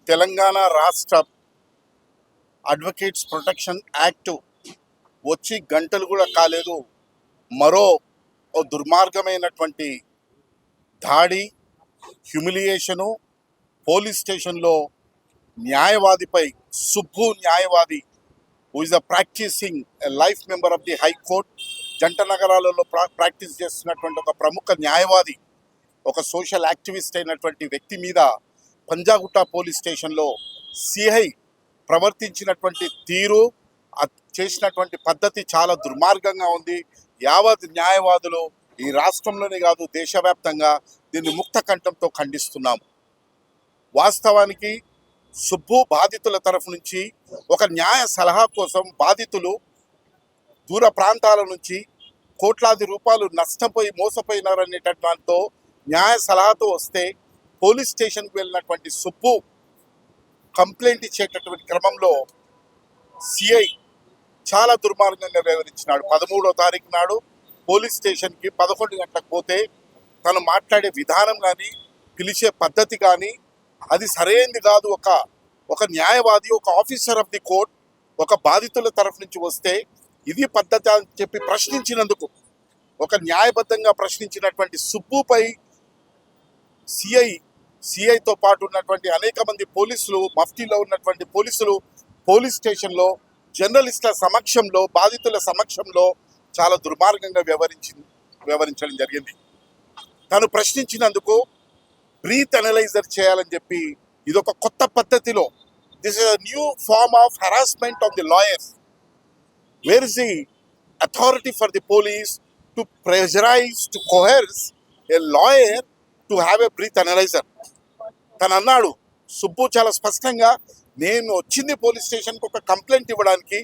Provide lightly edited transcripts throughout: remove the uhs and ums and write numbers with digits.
తెలంగాణ రాష్ట్ర advocates protection act వచ్చి గంటలు కూడా కాలేదు. మరో దుర్మార్గమైనటువంటి దాడి, హ్యూమిలియేషను పోలీస్ స్టేషన్లో న్యాయవాదిపై, సుబ్బు న్యాయవాది who is a practicing life member of the high court, జంట నగరాలలో ప్రాక్టీస్ చేస్తున్నటువంటి ఒక ప్రముఖ న్యాయవాది, ఒక సోషల్ యాక్టివిస్ట్ అయినటువంటి వ్యక్తి మీద పంజాగుట్ట పోలీస్ స్టేషన్లో సిఐ ప్రవర్తించినటువంటి తీరు, చేసినటువంటి పద్ధతి చాలా దుర్మార్గంగా ఉంది. యావత్ న్యాయవాదులు ఈ రాష్ట్రంలోనే కాదు దేశవ్యాప్తంగా దీన్ని ముక్త కంఠంతో ఖండిస్తున్నాము. వాస్తవానికి సుబ్బు బాధితుల తరఫు నుంచి ఒక న్యాయ సలహా కోసం బాధితులు దూర ప్రాంతాల నుంచి కోట్లాది రూపాయలు నష్టపోయి మోసపోయినారనేటటువంటి న్యాయ సలహాతో వస్తే పోలీస్ స్టేషన్కి వెళ్ళినటువంటి సుబ్బు కంప్లైంట్ ఇచ్చేటటువంటి క్రమంలో సిఐ చాలా దుర్మార్గంగా వ్యవహరించినాడు. 13వ తారీఖు నాడు పోలీస్ స్టేషన్కి 11 గంటలకు పోతే తను మాట్లాడే విధానం కానీ, పిలిచే పద్ధతి కానీ అది సరైనది కాదు. ఒక న్యాయవాది, ఒక ఆఫీసర్ ఆఫ్ ది కోర్ట్ ఒక బాధితుల తరఫు నుంచి వస్తే ఇది పద్ధతి అని చెప్పి ప్రశ్నించినందుకు, ఒక న్యాయబద్ధంగా ప్రశ్నించినటువంటి సుబ్బుపై సిఐతో పాటు ఉన్నటువంటి అనేక మంది పోలీసులు, మఫ్టీలో ఉన్నటువంటి పోలీసులు పోలీస్ స్టేషన్లో జర్నలిస్టుల సమక్షంలో, బాధితుల సమక్షంలో చాలా దుర్మార్గంగా వ్యవహరించడం జరిగింది. తను ప్రశ్నించినందుకు బ్రీత్ అనలైజర్ చేయాలని చెప్పి ఇదొక కొత్త పద్ధతిలో, this is a new form of harassment of the lawyers. Where is the authority for the police to pressurise, to coerce a lawyer to have a breath analyser? తను అన్నాడు, సుబ్బు చాలా స్పష్టంగా, నేను వచ్చింది పోలీస్ స్టేషన్కి ఒక కంప్లైంట్ ఇవ్వడానికి,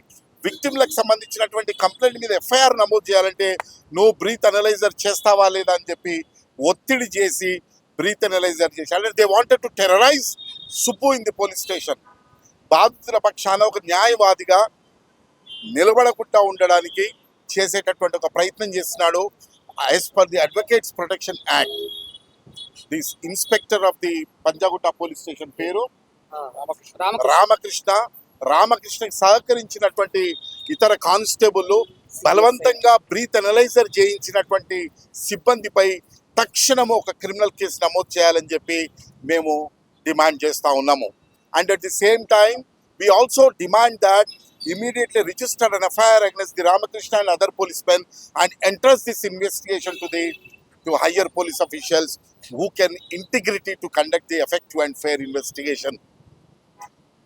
విక్టిమ్లకు సంబంధించినటువంటి కంప్లైంట్ మీద ఎఫ్ఐఆర్ నమోదు చేయాలంటే నువ్వు బ్రీత్ అనలైజర్ చేస్తావా లేదా అని చెప్పి ఒత్తిడి చేసి బ్రీత్ అనలైజర్ చేసి, అంటే they wanted to terrorise Subbu in the police station. బాధితుల పక్షాన ఒక న్యాయవాదిగా నిలబడకుండా ఉండడానికి చేసేటటువంటి ఒక ప్రయత్నం చేస్తున్నాడు. As per the advocates protection act, the inspector of the Panjagutta police station పేరు రామకృష్ణకి సహకరించినటువంటి ఇతర కానిస్టేబుల్ బలవంతంగా బ్రీత్ అనలైజర్ చేయించినటువంటి సిబ్బందిపై తక్షణము ఒక క్రిమినల్ కేసు నమోదు చేయాలని చెప్పి మేము డిమాండ్ చేస్తూ ఉన్నాము. And at the same time we also demand that immediately register an FIR against the Ramakrishna and other policemen and enters this investigation to higher police officials who can integrity to conduct the effective and fair investigation.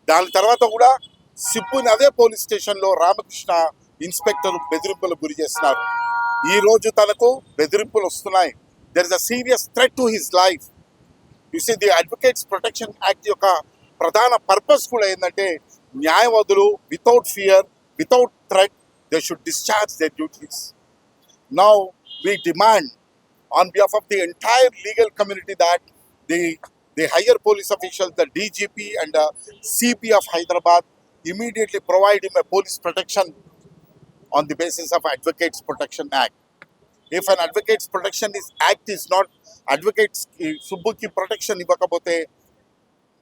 దాని తర్వాత కూడా సిబ్బుని అదే police స్టేషన్లో Ramakrishna inspector బెదిరింపులకు గురి చేస్తున్నారు. ఈరోజు తనకు బెదిరింపులు వస్తున్నాయి. There is a serious threat to his life. You see the advocates protection act యొక్క ప్రధాన పర్పస్ కూడా ఏంటంటే న్యాయవాదులు without fear, without threat they should discharge their duties. Now we demand on behalf of the entire legal community that the higher police officials, the DGP and the CP of Hyderabad immediately provide him a police protection on the basis of Advocates Protection Act. If an Advocates Protection Act is not, advocates Subbuki protection ఇవ్వకపోతే,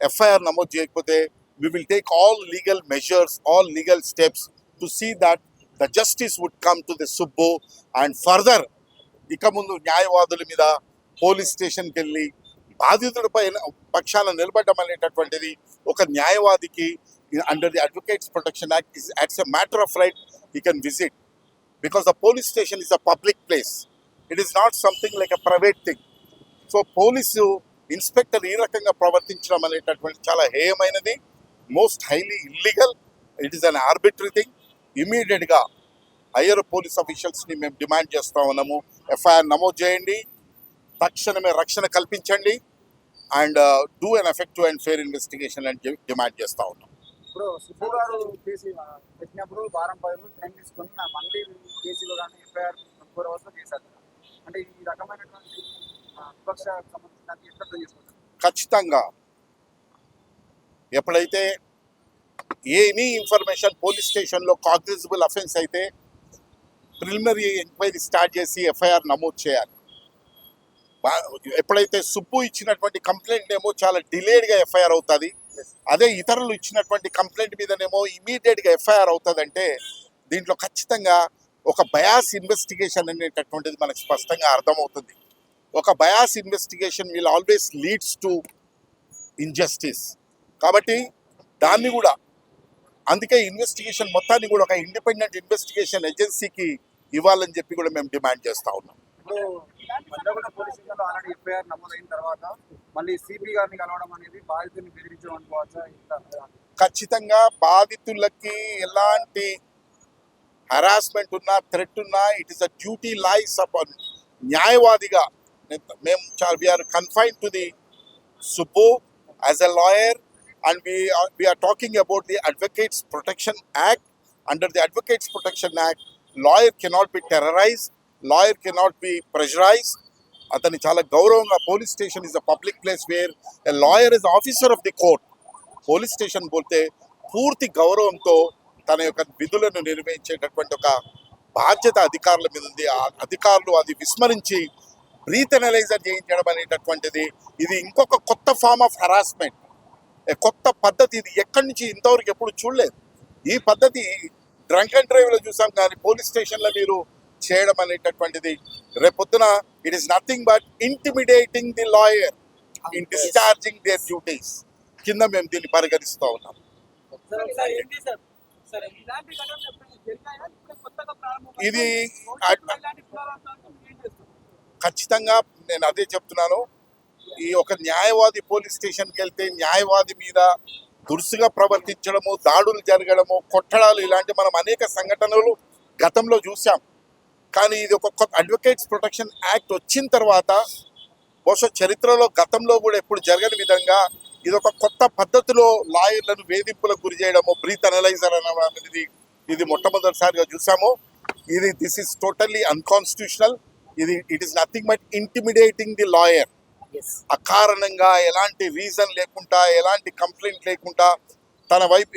FIR నమోదు చేయకపోతే, we will take all legal measures, all legal steps to see that the justice would come to the Subbu. And further, ఇక ముందు న్యాయవాదుల మీద police స్టేషన్కి వెళ్ళి బాధితులపై పక్షాన నిలబడడం అనేటటువంటిది ఒక న్యాయవాదికి under the advocates protection act is it's a matter of right he can visit, because the police station is a public place. It is not something like a private thing. So police inspector ఈ రకంగా ప్రవర్తించడం అనేటటువంటి చాలా హేయమైనది, most highly illegal. It is an arbitrary thing. ఇమీడియట్గా higher police అఫీషియల్స్ని మేము demand చేస్తూ ఉన్నాము, ఎఫ్ఐఆర్ నమోదు చేయండి, తక్షణమే రక్షణ కల్పించండి, and do an effective and fair investigation అని డిమాండ్ చేస్తూ ఉన్నాం. ఇప్పుడు సుబ్బు గారు కేసు పెట్టినప్పుడు వారం 10 రోజులు టైం తీసుకొని ఆ మళ్ళీ కేసులో కానీ ఎఫ్ఐఆర్ 4 అవర్స్లో చేశారు. అంటే ఈ రకమైనటువంటి విపక్ష సంబంధించిన ఎట్లా చేసుకుంటారు? ఖచ్చితంగా ఎప్పుడైతే ఎనీ ఇన్ఫర్మేషన్ పోలీస్ స్టేషన్లో కాగ్నిజబుల్ అఫెన్స్ అయితే ప్రిలిమినరీ ఎంక్వైరీ స్టార్ట్ చేసి ఎఫ్ఐఆర్ నమోదు చేయాలి. ఎప్పుడైతే సుబ్బు ఇచ్చినటువంటి కంప్లైంట్ ఏమో చాలా డిలేడ్గా ఎఫ్ఐఆర్ అవుతుంది, అదే ఇతరులు ఇచ్చినటువంటి కంప్లైంట్ మీదనేమో ఇమీడియట్ గా ఎఫ్ఐఆర్ అవుతుందంటే దీంట్లో ఖచ్చితంగా ఒక బయాస్ ఇన్వెస్టిగేషన్ అనేటటువంటిది మనకు స్పష్టంగా అర్థమవుతుంది. ఒక bias investigation will always leads to injustice. కాబట్టి దాన్ని కూడా అందుకే ఇన్వెస్టిగేషన్ మొత్తాన్ని కూడా ఒక ఇండిపెండెంట్ ఇన్వెస్టిగేషన్ ఏజెన్సీకి ఇవ్వాలని చెప్పి కూడా మేము డిమాండ్ చేస్తా ఉన్నాం. ఇప్పుడు మల్లగొండ పోలీస్ స్టేషన్లో ఆల్రెడీ ఎఫ్ఐఆర్ నమోదైన తర్వాత మళ్ళీ సిపి గారిని కలవడం అనేది బాధితుల్ని బెదిరించడం అనుకోవచ్చా? ఖచ్చితంగా బాధితులకి ఎలాంటి హరాస్మెంట్ ఉన్నా థ్రెట్ ఉన్నా it is a duty lies upon న్యాయవాదిగా మేము we are confined to the Subbu as a lawyer and we are talking about the Advocates Protection Act. Under the Advocates Protection Act, lawyer cannot be terrorized, lawyer cannot be pressurized. అతని చాలా గౌరవంగా police station is a public place where a lawyer is officer of the court. Police station పోతే పూర్తి గౌరవంతో తన యొక్క విధులను నిర్వహించేటటువంటి ఒక బాధ్యత అధికారుల మీద ఉంది. ఆ అధికారులు అది విస్మరించి బ్రీత్ ఎనలైజర్ చేయించడం అనేటటువంటిది ఇది ఇంకొక కొత్త ఫార్మ్ ఆఫ్ హరాస్మెంట్, కొత్త పద్ధతి. ఇది ఎక్కడి నుంచి ఇంతవరకు ఎప్పుడు చూడలేదు. ఈ పద్ధతి డ్రంక్ అండ్ డ్రైవ్లో చూసాం కానీ పోలీస్ స్టేషన్లో మీరు చేయడం అనేటటువంటిది రేపొద్దున it is nothing but intimidating the lawyer in discharging there duties కింద మేము దీన్ని పరిగణిస్తూ ఉన్నాం. ఇది ఖచ్చితంగా నేను అదే చెప్తున్నాను. ఈ ఒక న్యాయవాది పోలీస్ స్టేషన్కి వెళ్తే న్యాయవాది మీద దురుసుగా ప్రవర్తించడము, దాడులు జరగడము, కొట్టడాలు ఇలాంటి మనం అనేక సంఘటనలు గతంలో చూసాం. కానీ ఇది ఒక కొత్త అడ్వకేట్స్ ప్రొటెక్షన్ యాక్ట్ వచ్చిన తర్వాత బహుశా చరిత్రలో గతంలో కూడా ఎప్పుడు జరగని విధంగా ఇది ఒక కొత్త పద్ధతిలో లాయర్లను వేధింపులకు గురి చేయడము, బ్రీత్ అనలైజర్ అనేది ఇది మొట్టమొదటిసారిగా చూసాము. This is totally unconstitutional. It is nothing but intimidating the lawyer. అకారణంగా ఎలాంటి రీజన్ లేకుండా ఎలాంటి కంప్లైంట్ లేకుండా తన వైపు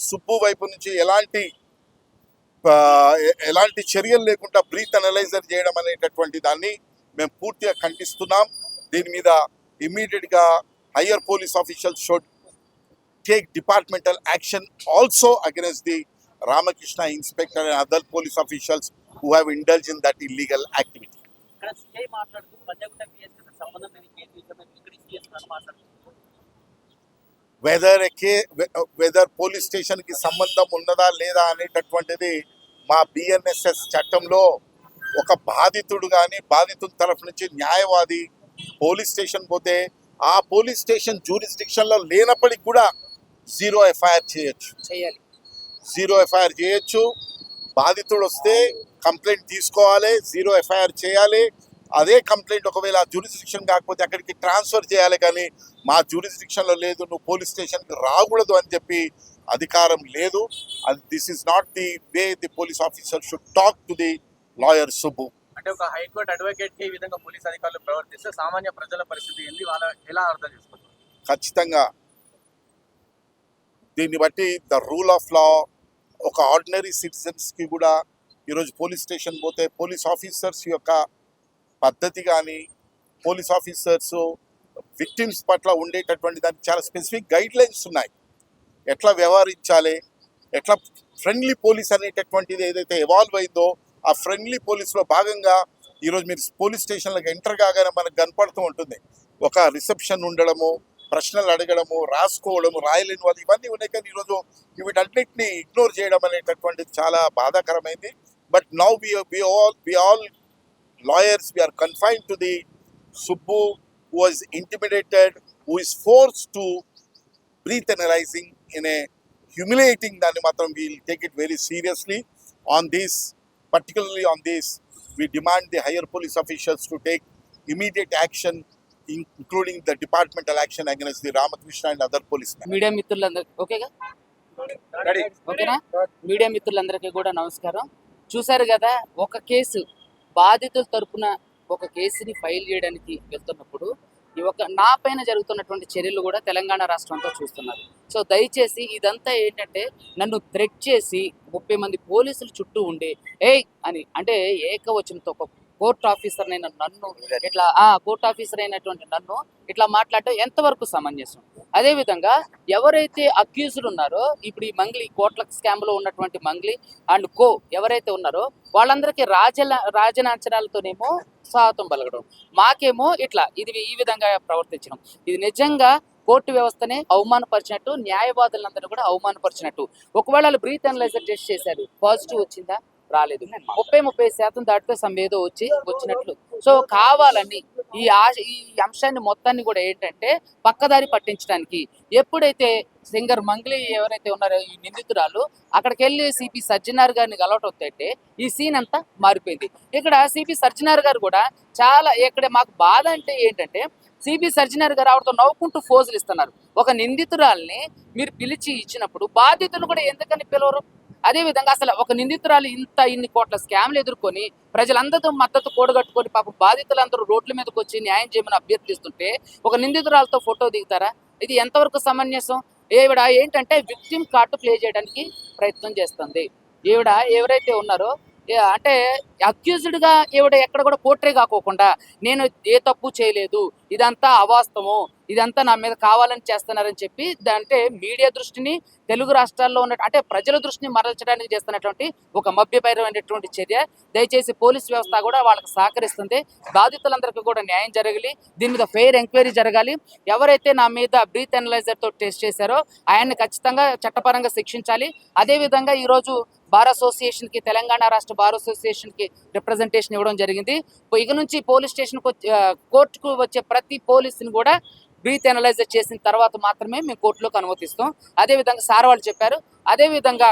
సుబ్బు వైపు నుంచి ఎలాంటి చర్యలు లేకుండా బ్రీత్ అనలైజర్ చేయడం అనేటటువంటి దాన్ని మేము పూర్తిగా ఖండిస్తున్నాం. దీని మీద ఇమ్మీడియట్గా higher police officials should take departmental action also against the Ramakrishna inspector and other police officials who have indulge in that illegal activity. Whether police station కి సంబంధం ఉన్నదా లేదా అనేటటువంటిది మా బిఎన్ఎస్ఎస్ చట్టంలో ఒక బాధితుడు కానీ బాధితుడి తరఫు నుంచి న్యాయవాది పోలీస్ స్టేషన్ పోతే ఆ పోలీస్ స్టేషన్ జ్యూరిస్డిక్షన్ లో లేనప్పటికి కూడా జీరో ఎఫ్ఐఆర్ చేయొచ్చు. బాధితుడు వస్తే కంప్లైంట్ తీసుకోవాలి, జీరో ఎఫ్ఐఆర్ చేయాలి. అదే కంప్లైంట్ ఒకవేళ జ్యూరిస్డిక్షన్ కాకపోతే అక్కడికి ట్రాన్స్ఫర్ చేయాలి. కానీ మా జ్యూరిస్డిక్షన్లో లేదు, నువ్వు పోలీస్ స్టేషన్కి రాకూడదు అని చెప్పి అధికారం లేదు. This is not the way the police officer should talk to the lawyer Subbu. అంటే ఒక హైకోర్టు అడ్వకేట్ ఈ విధంగా పోలీస్ అధికారులు ప్రవర్తిస్తే సామాన్య ప్రజల పరిస్థితి ఏంటి, వాళ్ళ ఎలా అర్థం చేసుకుంటారు? ఖచ్చితంగా దీన్ని బట్టి ద రూల్ ఆఫ్ లా ఒక ఆర్డినరీ సిటిజన్స్కి కూడా ఈరోజు పోలీస్ స్టేషన్ పోతే పోలీస్ ఆఫీసర్స్ యొక్క పద్ధతి కానీ పోలీస్ ఆఫీసర్స్ విక్టిమ్స్ పట్ల ఉండేటటువంటి దానికి చాలా స్పెసిఫిక్ గైడ్ లైన్స్ ఉన్నాయి. ఎట్లా వ్యవహరించాలి, ఎట్లా ఫ్రెండ్లీ పోలీస్ అనేటటువంటిది ఏదైతే ఎవాల్వ్ అయిందో ఆ ఫ్రెండ్లీ పోలీస్లో భాగంగా ఈరోజు మీరు పోలీస్ స్టేషన్లకు ఎంటర్ కాగానే మనకు కనపడుతూ ఉంటుంది. ఒక రిసెప్షన్ ఉండడము, ప్రశ్నలు అడగడము, రాసుకోవడము, రాయలేని వాళ్ళు ఇవన్నీ ఉన్నాయి. కానీ ఈరోజు వీటన్నిటిని ఇగ్నోర్ చేయడం అనేటటువంటిది చాలా బాధాకరమైంది. But now we all lawyers, we are confined to the Subbu who was intimidated, who is forced to breath analyzing in a humiliating దాన్ని మాత్రం we'll take it very seriously. On this, particularly on this, we demand the higher police officials to take immediate action, including the departmental action against the Ramakrishna and other policemen. Media మిత్రులందరికీ ఓకేనా? Media మిత్రులందరికీ కూడా నమస్కారం. చూసారు కదా, ఒక case బాధితుల తరపున ఒక కేసుని ఫైల్ చేయడానికి వెళ్తున్నప్పుడు నా పైన జరుగుతున్నటువంటి చర్యలు కూడా తెలంగాణ రాష్ట్రంతో చూస్తున్నారు. సో దయచేసి ఇదంతా ఏంటంటే నన్ను థ్రెట్ చేసి 30 మంది పోలీసులు చుట్టూ ఉండి ఏయ్ అని అంటే ఏకవచనంతో ఒక కోర్టు ఆఫీసర్ అయిన నన్ను ఇట్లా కోర్టు ఆఫీసర్ అయినటువంటి నన్ను ఇట్లా మాట్లాడటం ఎంతవరకు సమంజసం? అదేవిధంగా ఎవరైతే అక్యూజ్డ్ ఉన్నారో ఇప్పుడు ఈ మంగ్లీ కోట్ల స్కామ్లో ఉన్నటువంటి మంగ్లీ అండ్ కో ఎవరైతే ఉన్నారో వాళ్ళందరికీ రాజనాంచనాలతోనేమో స్వాగతం పలకడం, మాకేమో ఇట్లా ఇది ఈ విధంగా ప్రవర్తించడం, ఇది నిజంగా కోర్టు వ్యవస్థనే అవమానపరిచినట్టు, న్యాయవాదులందరూ కూడా అవమానపరిచినట్టు. ఒకవేళ వాళ్ళు బ్రీత్ అనలైజర్ టెస్ట్ చేశారు, పాజిటివ్ వచ్చిందా? రాలేదు. 30% దాటితే ఏదో వచ్చినట్లు. సో కావాలని ఈ అంశాన్ని మొత్తాన్ని కూడా ఏంటంటే పక్కదారి పట్టించడానికి ఎప్పుడైతే సింగర్ మంగ్లీ ఎవరైతే ఉన్నారో ఈ నిందితురాలు అక్కడికి వెళ్ళి సిపి సజ్జనార్ గారిని కలవటం అయితే ఈ సీన్ అంతా మారిపోయింది. ఇక్కడ సిపి సజ్జనార్ గారు కూడా చాలా ఇక్కడ మాకు బాధ అంటే ఏంటంటే సిపి సజ్జనార్ గారు ఆవిడతో నవ్వుకుంటూ ఫోజులు ఇస్తున్నారు. ఒక నిందితురాల్ని మీరు పిలిచి ఇచ్చినప్పుడు బాధితులు కూడా ఎందుకని పిలవరు? అదేవిధంగా అసలు ఒక నిందితురాలు ఇన్ని కోట్ల స్కామ్లు ఎదుర్కొని ప్రజలందరితో మద్దతు కూడగట్టుకొని పాప బాధితులందరూ రోడ్ల మీదకి వచ్చి న్యాయం చేయమని అభ్యర్థిస్తుంటే ఒక నిందితురాలతో ఫోటో దిగుతారా? ఇది ఎంతవరకు సమంజసం? ఈవిడ ఏంటంటే విక్టిమ్ కార్డు ప్లే చేయడానికి ప్రయత్నం చేస్తుంది. ఈవిడ ఎవరైతే ఉన్నారో అంటే అక్యూజ్డ్గా ఈవిడ ఎక్కడ కూడా పోర్ట్రే కాకోకుండా నేను ఏ తప్పు చేయలేదు, ఇదంతా అవాస్తవం, ఇదంతా నా మీద కావాలని చేస్తున్నారని చెప్పి అంటే మీడియా దృష్టిని తెలుగు రాష్ట్రాల్లో ఉన్న అంటే ప్రజల దృష్టిని మరల్చడానికి చేస్తున్నటువంటి ఒక మభ్యపరమైనటువంటి చర్య. దయచేసి పోలీస్ వ్యవస్థ కూడా వాళ్ళకి సహకరిస్తుంది. బాధితులందరికీ కూడా న్యాయం జరగాలి, దీని మీద ఫెయిర్ ఎంక్వైరీ జరగాలి. ఎవరైతే నా మీద బ్రీత్ అనలైజర్తో టెస్ట్ చేశారో ఆయన్ని ఖచ్చితంగా చట్టపరంగా శిక్షించాలి. అదేవిధంగా ఈరోజు బార్ అసోసియేషన్కి, తెలంగాణ రాష్ట్ర బార్ అసోసియేషన్కి రిప్రజెంటేషన్ ఇవ్వడం జరిగింది. ఇక నుంచి పోలీస్ స్టేషన్కి కోర్టుకు వచ్చే ప్రతి పోలీసుని కూడా బ్రీత్ అనలైజర్ చేసిన తర్వాత మాత్రమే మేము కోర్టులోకి అనుమతిస్తాం. అదేవిధంగా సార్ వాళ్ళు చెప్పారు. అదేవిధంగా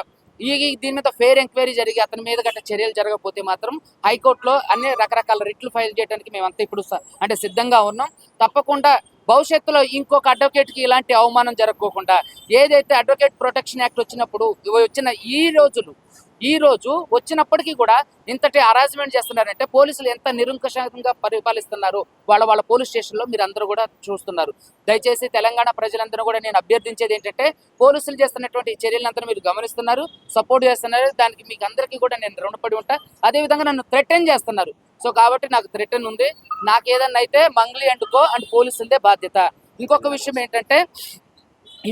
దీని మీద ఫెయిర్ ఎంక్వైరీ జరిగి అతని మీద గట్ట చర్యలు జరగకపోతే మాత్రం హైకోర్టులో అన్ని రకరకాల రిట్లు ఫైల్ చేయడానికి మేమంతా ఇప్పుడు అంటే సిద్ధంగా ఉన్నాం. తప్పకుండా భవిష్యత్తులో ఇంకొక అడ్వకేట్కి ఇలాంటి అవమానం జరగకోకుండా ఏదైతే అడ్వకేట్ ప్రొటెక్షన్ యాక్ట్ వచ్చినప్పుడు వచ్చిన ఈ రోజు వచ్చినప్పటికీ కూడా ఇంతటి అరేంజ్మెంట్ చేస్తున్నారంటే పోలీసులు ఎంత నిరంకుశంగా పరిపాలిస్తున్నారు వాళ్ళ పోలీస్ స్టేషన్లో మీరు అందరూ కూడా చూస్తున్నారు. దయచేసి తెలంగాణ ప్రజలందరూ కూడా నేను అభ్యర్థించేది ఏంటంటే పోలీసులు చేస్తున్నటువంటి చర్యలందరూ మీరు గమనిస్తున్నారు, సపోర్ట్ చేస్తున్నారు. దానికి మీకు అందరికీ కూడా నేను రుణపడి ఉంటా. అదేవిధంగా నన్ను థ్రెటన్ చేస్తున్నారు. సో కాబట్టి నాకు థ్రెటన్ ఉంది. నాకు ఏదన్నా అయితే మంగ్లీ అండ్ కో అండ్ పోలీసులదే బాధ్యత. ఇంకొక విషయం ఏంటంటే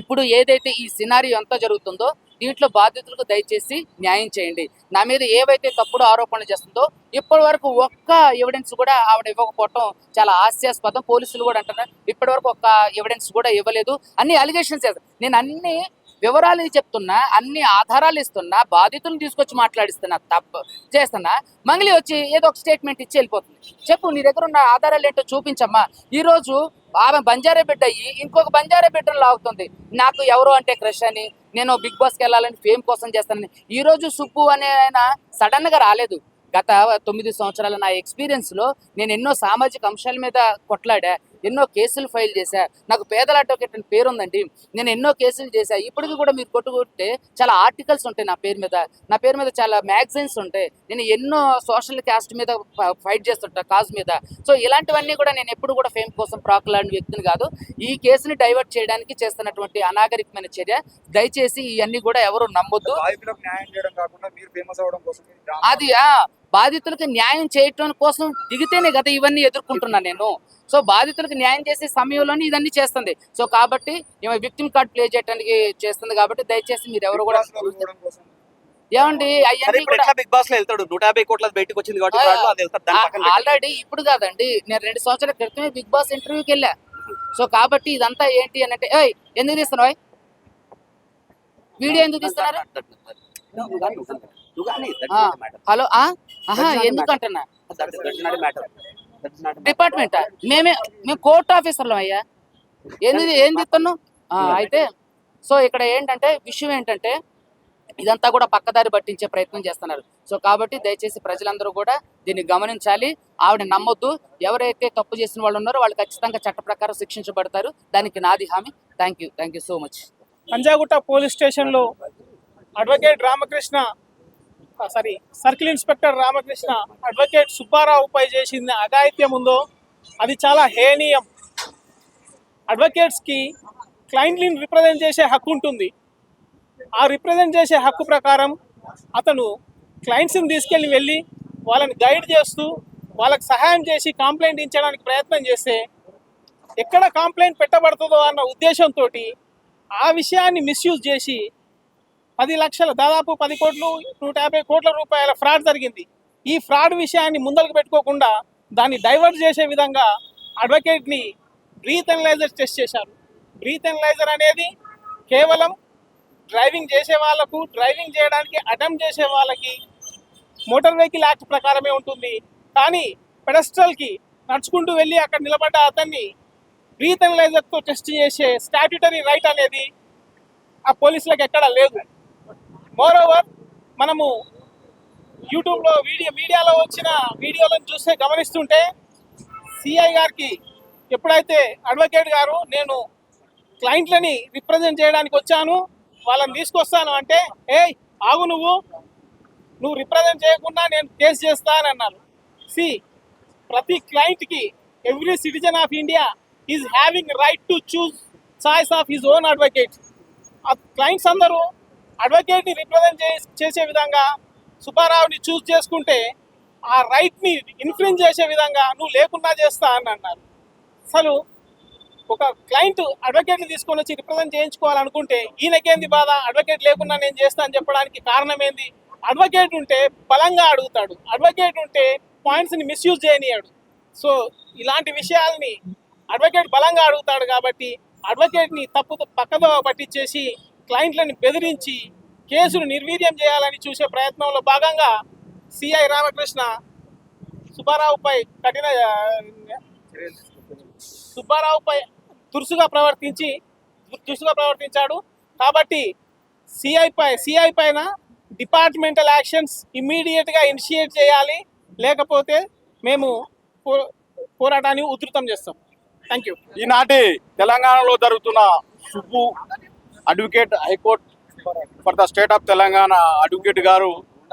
ఇప్పుడు ఏదైతే ఈ సినారీ అంతా జరుగుతుందో దీంట్లో బాధితులకు దయచేసి న్యాయం చేయండి. నా మీద ఏవైతే తప్పుడు ఆరోపణలు చేస్తుందో ఇప్పటి వరకు ఒక్క ఎవిడెన్స్ కూడా ఆవిడ ఇవ్వకపోవటం చాలా హాస్యాస్పదం. పోలీసులు కూడా అంటున్నారు ఇప్పటి వరకు ఒక్క ఎవిడెన్స్ కూడా ఇవ్వలేదు. అన్ని అలిగేషన్స్ నేను అన్ని వివరాలు చెప్తున్నా, అన్ని ఆధారాలు ఇస్తున్నా, బాధితులను తీసుకొచ్చి మాట్లాడిస్తున్నా, తప్పు చేస్తున్నా. మంగ్లీ వచ్చి ఏదో ఒక స్టేట్మెంట్ ఇచ్చి వెళ్ళిపోతుంది. చెప్పు నీ దగ్గర ఉన్న ఆధారాలు ఏంటో చూపించమ్మా. ఈరోజు ఆమె బంజారా బిడ్డ అయ్యి ఇంకొక బంజారా బిడ్డను లాగుతుంది. నాకు ఎవరు అంటే క్రష్ అని, నేను బిగ్ బాస్కి వెళ్ళాలని ఫేమ్ కోసం చేస్తానని. ఈరోజు సుబ్బు అనే ఆయన సడన్గా రాలేదు. గత 9 సంవత్సరాల నా ఎక్స్పీరియన్స్లో నేను ఎన్నో సామాజిక అంశాల మీద కొట్లాడా, ఎన్నో కేసులు ఫైల్ చేశా. నాకు పేదల అడ్వకేట్ అని పేరు ఉందండి. నేను ఎన్నో కేసులు చేశా. ఇప్పటికీ కూడా మీరు కొట్టుకుంటే చాలా ఆర్టికల్స్ ఉంటాయి నా పేరు మీద చాలా మ్యాగజైన్స్ ఉంటాయి. నేను ఎన్నో సోషల్ క్యాస్ట్ మీద ఫైట్ చేస్తుంటా, కాజ్ మీద. సో ఇలాంటివన్నీ కూడా నేను ఎప్పుడు కూడా ఫేమ్ కోసం ప్రాకులాడిన వ్యక్తిని కాదు. ఈ కేసుని డైవర్ట్ చేయడానికి చేస్తున్నటువంటి అనాగరికమైన చర్య. దయచేసి ఇవన్నీ కూడా ఎవరు నమ్మొద్దు. అది బాధితులకు న్యాయం చేయటం కోసం దిగితేనే కదా ఇవన్నీ ఎదుర్కొంటున్నా నేను. సో బాధితులకు న్యాయం చేసే సమయంలోనే ఇదన్నీ చేస్తుంది. సో కాబట్టి ఈమె విక్టిమ్ కార్డ్ ప్లే చేయడానికి చేస్తుంది. కాబట్టి దయచేసి మీరు ఎవరు కూడా ఏమండి అవన్నీ కూడా బిగ్ బాస్ లో వెళ్తాడు 150 కోట్ల బయటకు వచ్చింది కాబట్టి ఆల్రెడీ ఇప్పుడు కాదండి, నేను 2 సంవత్సరాల క్రితమే బిగ్ బాస్ ఇంటర్వ్యూకి వెళ్ళా. సో కాబట్టి ఇదంతా ఏంటి అని అంటే ఎందుకు తీస్తున్నావు వీడియో, ఎందుకు తీస్తున్నారు? హలో ఎందుకు అంటున్నా డిపార్ట్మెంటా? మేము కోర్టు ఆఫీసర్లో అయ్యా, ఏం తీస్తున్నాం అయితే. సో ఇక్కడ ఏంటంటే విషయం ఏంటంటే ఇదంతా కూడా పక్కదారి పట్టించే ప్రయత్నం చేస్తున్నారు. సో కాబట్టి దయచేసి ప్రజలందరూ కూడా దీన్ని గమనించాలి. ఆవిడ నమ్మొద్దు. ఎవరైతే తప్పు చేసిన వాళ్ళు ఉన్నారో వాళ్ళు ఖచ్చితంగా చట్ట ప్రకారం శిక్షించబడతారు. దానికి నాది హామీ. Thank you so much. Panjagutta police స్టేషన్లో advocate circle inspector Ramakrishna advocate సుబ్బారావుపై చేసిన అఘాయిత్యం ఉందో అది చాలా హేనీయం. అడ్వకేట్స్కి క్లయింట్ని రిప్రజెంట్ చేసే హక్కు ఉంటుంది. ఆ రిప్రజెంట్ చేసే హక్కు ప్రకారం అతను క్లయింట్స్ని వెళ్ళి వాళ్ళని గైడ్ చేస్తూ వాళ్ళకి సహాయం చేసి కంప్లైంట్ ఇచ్చడానికి ప్రయత్నం చేస్తే ఎక్కడ కంప్లైంట్ పెట్టబడుతుందో అన్న ఉద్దేశంతో ఆ విషయాన్ని మిస్యూజ్ చేసి 10 లక్షల దాదాపు 10 కోట్లు 150 కోట్ల రూపాయల ఫ్రాడ్ జరిగింది. ఈ ఫ్రాడ్ విషయాన్ని ముందరకు పెట్టుకోకుండా దాన్ని డైవర్ట్ చేసే విధంగా అడ్వకేట్ని బ్రీత్ అనలైజర్ టెస్ట్ చేశారు. బ్రీత్ అనలైజర్ అనేది కేవలం డ్రైవింగ్ చేసే వాళ్ళకు, డ్రైవింగ్ చేయడానికి అటెంప్ట్ చేసే వాళ్ళకి మోటార్ వెహికల్ యాక్ట్ ప్రకారమే ఉంటుంది. కానీ పెడస్ట్రల్కి నడుచుకుంటూ వెళ్ళి అక్కడ నిలబడ్డ అతన్ని బ్రీత్ అనలైజర్తో టెస్ట్ చేసే స్టాట్యూటరీ రైట్ అనేది ఆ పోలీసులకు ఎక్కడ లేదు. మోరోవర్ మనము యూట్యూబ్లో మీడియాలో వచ్చిన వీడియోలను చూస్తే గమనిస్తుంటే సిఐ గారికి ఎప్పుడైతే అడ్వకేట్ గారు నేను క్లయింట్లని రిప్రజెంట్ చేయడానికి వచ్చాను, వాళ్ళని తీసుకొస్తాను అంటే, ఏయ్ ఆగు, నువ్వు రిప్రజెంట్ చేయకుండా నేను కేసు చేస్తాను అన్నారు. ప్రతి క్లయింట్కి every citizen of India is having right to choose choice of his own advocate. ఆ క్లయింట్స్ అందరూ అడ్వకేట్ని రిప్రజెంట్ చేసే విధంగా సుబ్బారావుని చూస్ చేసుకుంటే ఆ రైట్ని ఇన్ఫ్లుయెన్స్ చేసే విధంగా నువ్వు లేకుండా చేస్తా అని అన్నారు. అసలు ఒక క్లయింట్ అడ్వకేట్ని తీసుకొని వచ్చి రిప్రజెంట్ చేయించుకోవాలనుకుంటే ఈయనకేంది బాధ, అడ్వకేట్ లేకుండా నేను చేస్తా అని చెప్పడానికి కారణం ఏంది? అడ్వకేట్ ఉంటే బలంగా అడుగుతాడు, అడ్వకేట్ ఉంటే పాయింట్స్ని మిస్యూజ్ చేయనియాడు. సో ఇలాంటి విషయాల్ని అడ్వకేట్ బలంగా అడుగుతాడు కాబట్టి అడ్వకేట్ని పక్కదో పట్టించేసి క్లయింట్లను బెదిరించి కేసును నిర్వీర్యం చేయాలని చూసే ప్రయత్నంలో భాగంగా సిఐ రామకృష్ణ సుబ్బారావుపై దురుసుగా ప్రవర్తించాడు. కాబట్టి సిఐ పైన డిపార్ట్మెంటల్ యాక్షన్స్ ఇమ్మీడియట్గా ఇనిషియేట్ చేయాలి, లేకపోతే మేము పోరాటాన్ని ఉధృతం చేస్తాం. Thank you. ఈనాటి తెలంగాణలో జరుగుతున్న Subbu advocate high court for the state of Telangana advocate గారు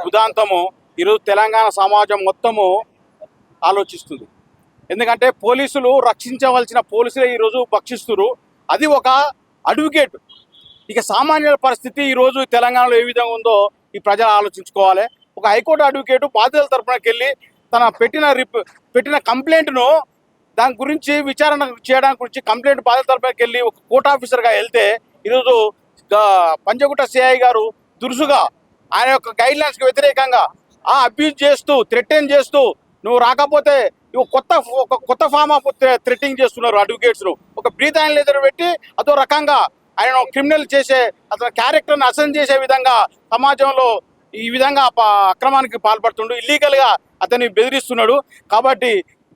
ఉదాంతము ఈరోజు తెలంగాణ సమాజం మొత్తము ఆలోచిస్తుంది. ఎందుకంటే పోలీసులు రక్షించవలసిన పోలీసులే ఈరోజు భక్షిస్తున్నారు, అది ఒక అడ్వకేట్. ఇక సామాన్యుల పరిస్థితి ఈరోజు తెలంగాణలో ఏ విధంగా ఉందో ఈ ప్రజలు ఆలోచించుకోవాలి. ఒక హైకోర్టు అడ్వకేటు బాధితుల తరపునకి వెళ్ళి తన పెట్టిన కంప్లైంట్ను దాని గురించి విచారణ చేయడానికి గురించి కంప్లైంట్ బాధితుల తరపునకి వెళ్ళి ఒక కోర్ట్ ఆఫీసర్గా వెళ్తే ఈరోజు పంజగుట్ట సిఐ గారు దురుసుగా ఆయన యొక్క గైడ్ లైన్స్కి వ్యతిరేకంగా అబ్యూజ్ చేస్తూ థ్రెటన్ చేస్తూ నువ్వు రాకపోతే ఒక కొత్త ఫామ్ ఆఫ్ థ్రెట్టింగ్ చేస్తున్నారు అడ్వకేట్స్ను. ఒక బ్రీత్ అనలైజర్ పెట్టి అదో రకంగా ఆయన క్రిమినల్ చేసే అతని క్యారెక్టర్ని అసెస్ చేసే విధంగా సమాజంలో ఈ విధంగా అక్రమానికి పాల్పడుతుండు, ఇల్లీగల్గా అతన్ని బెదిరిస్తున్నాడు. కాబట్టి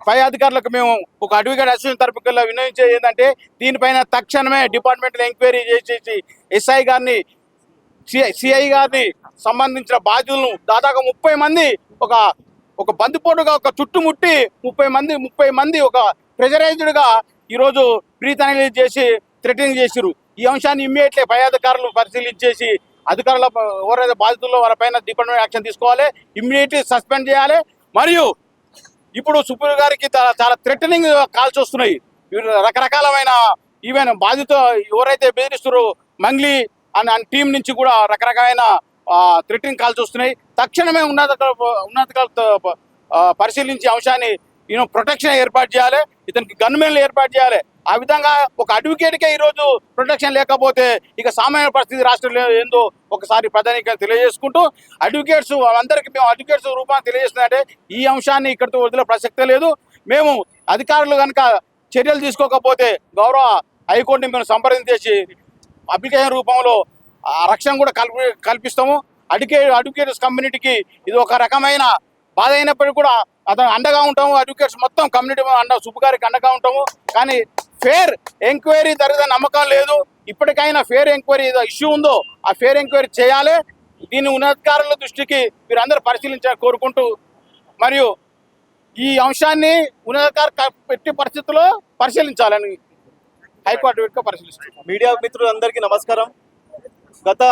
పై అధికారులకు మేము ఒక అడ్వకేట్ అసోసియేషన్ తరపున విన్నవించేది ఏంటంటే దీనిపైన తక్షణమే డిపార్ట్మెంటల్ ఎంక్వైరీ చేసేసి ఎస్ఐ గారిని సిఐ గారిని సంబంధించిన బాధ్యులను దాదాపు 30 మంది ఒక బందిపోటుగా ఒక చుట్టుముట్టి 30 మంది ఒక ప్రెజరైజ్డ్గా ఈరోజు బ్రీత్ అనలైజ్ చేసి థ్రెటనింగ్ చేసిరు. ఈ అంశాన్ని ఇమ్మీడియట్లీ పై అధికారులు పరిశీలించేసి అధికారుల ఎవరైతే బాధితుల్లో వారిపైన డిపార్ట్మెంట్ యాక్షన్ తీసుకోవాలి, ఇమ్మీడియట్లీ సస్పెండ్ చేయాలి. మరియు ఇప్పుడు సుప్రీం గారికి చాలా థ్రెటనింగ్ కాల్స్ వస్తున్నాయి. రకరకాలమైన ఈవెన్ బాధిత ఎవరైతే బెదిరిస్తున్నారో మంగ్లీ అనే టీం నుంచి కూడా రకరకాలైన థ్రెటనింగ్ కాల్స్ వస్తున్నాయి. తక్షణమే ఉన్నతాధికారులతో పరిశీలించే అంశాన్ని ప్రొటెక్షన్ ఏర్పాటు చేయాలి, ఇతనికి గన్మెన్లు ఏర్పాటు చేయాలి. ఆ విధంగా ఒక అడ్వకేట్కే ఈరోజు ప్రొటెక్షన్ లేకపోతే ఇక సామాన్య పరిస్థితి రాష్ట్రంలో ఏందో ఒకసారి ప్రధానిగా తెలియజేసుకుంటూ అందరికీ మేము అడ్వకేట్స్ రూపాన్ని తెలియజేస్తుందంటే ఈ అంశాన్ని ఇక్కడితో వదిలే ప్రసక్తే లేదు. మేము అధికారులు కనుక చర్యలు తీసుకోకపోతే గౌరవ హైకోర్టుని మేము సంప్రదించేసి అప్లికేషన్ రూపంలో రక్షణ కూడా కల్పిస్తాము. అడ్వకేట్స్ కమ్యూనిటీకి ఇది ఒక రకమైన బాధ అయినప్పటికీ కూడా అతను అండగా ఉంటాము. అడ్వకేట్స్ మొత్తం కమ్యూనిటీ సుబ్బు గారికి అండగా ఉంటాము. కానీ ఫేర్ ఎంక్వైరీ జరిగిన నమ్మకం లేదు. ఇప్పటికైనా ఫేర్ ఎంక్వైరీ ఏదో ఇష్యూ ఉందో ఆ ఫేర్ ఎంక్వైరీ చేయాలి. దీన్ని ఉన్నతాధికారుల దృష్టికి మీరు అందరూ పరిశీలించాలని కోరుకుంటూ, మరియు ఈ అంశాన్ని ఉన్నతాధికారులు పెట్టి పరిస్థితుల్లో పరిశీలించాలని హైకోర్టు పరిశీలిస్తారు. మీడియా మిత్రులందరికీ నమస్కారం. గత